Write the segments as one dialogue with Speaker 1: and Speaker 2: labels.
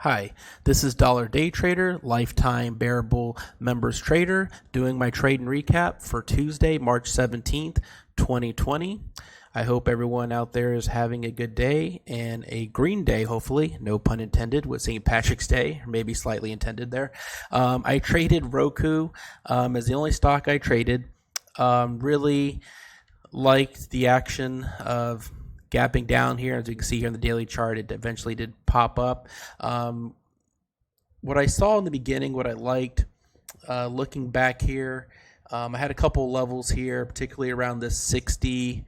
Speaker 1: Hi, this is Dollar Day Trader, lifetime bearable members trader, doing my trade and recap for Tuesday, March 17th, 2020. I hope everyone out there is having a good day and a green day, hopefully, no pun intended, with St. Patrick's Day, or maybe slightly intended there. I traded Roku as the only stock I traded. Really liked the action of gapping down here. As you can see here in the daily chart, it eventually did pop up. What I saw in the beginning, what I liked, looking back here, I had a couple levels here, particularly around this 60,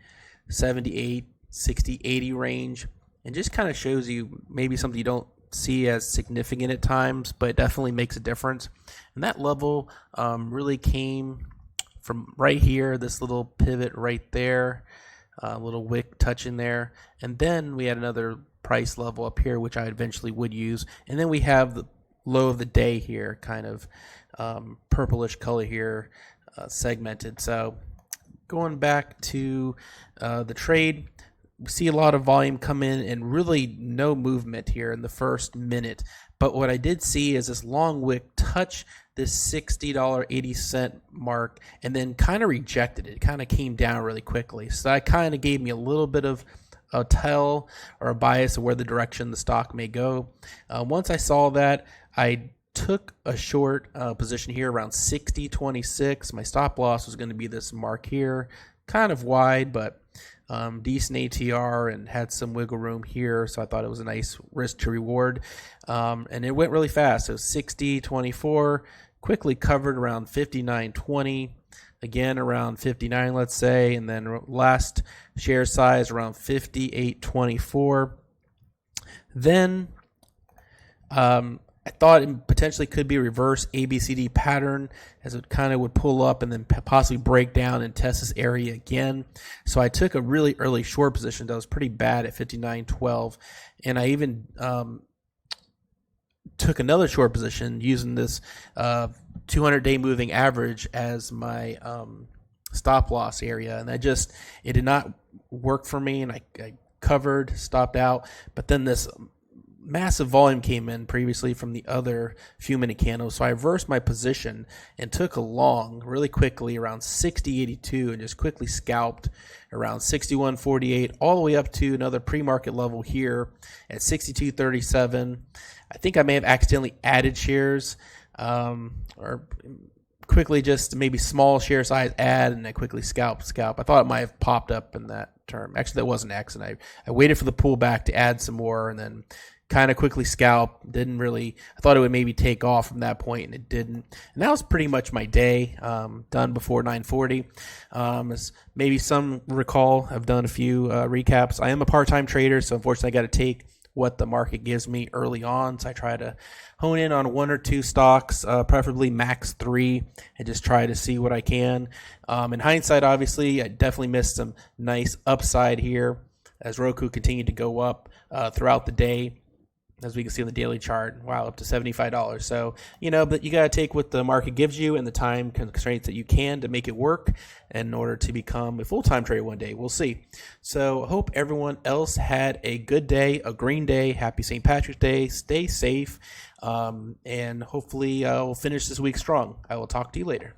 Speaker 1: 78, 60, 80 range, and just kind of shows you maybe something you don't see as significant at times, but it definitely makes a difference. And that level really came from right here, this little pivot right there, little wick touching there, and then we had another price level up here which I eventually would use, and then we have the low of the day here, kind of purplish color here, segmented. So going back to the trade, we see a lot of volume come in and really no movement here in the first minute. But what I did see is this long wick touch this $60.80 mark and then kind of rejected it. It kind of came down really quickly. So that kind of gave me a little bit of a tell or a bias of where the direction the stock may go. Once I saw that, I took a short position here around 60.26. My stop loss was going to be this mark here, kind of wide, but decent ATR and had some wiggle room here, so I thought it was a nice risk to reward. And it went really fast. So 60.24, quickly covered around 59.20, again around 59, let's say, and then last share size around 58.24. Then I thought it potentially could be a reverse ABCD pattern, as it kind of would pull up and then possibly break down and test this area again. So I took a really early short position that was pretty bad at 59.12, and I even took another short position using this 200-day moving average as my stop loss area, and it did not work for me, and I covered, stopped out, but then this massive volume came in previously from the other few minute candles, so I reversed my position and took a long really quickly around 60.82 and just quickly scalped around 61.48 all the way up to another pre-market level here at 62.37. I think I may have accidentally added shares or quickly just maybe small share size add, and I quickly scalp. I thought it might have popped up in that term. Actually, that wasn't an accident. I waited for the pullback to add some more and then kind of quickly scalp. Didn't really, I thought it would maybe take off from that point, and it didn't. And that was pretty much my day, done before 9:40. As maybe some recall, I've done a few recaps. I am a part-time trader, so unfortunately I got to take what the market gives me early on. So I try to hone in on one or two stocks, preferably max 3, and just try to see what I can. In hindsight, obviously, I definitely missed some nice upside here as Roku continued to go up throughout the day. As we can see on the daily chart, wow, up to $75. So, but you got to take what the market gives you and the time constraints that you can to make it work in order to become a full-time trader one day. We'll see. So I hope everyone else had a good day, a green day. Happy St. Patrick's Day. Stay safe. And hopefully we'll finish this week strong. I will talk to you later.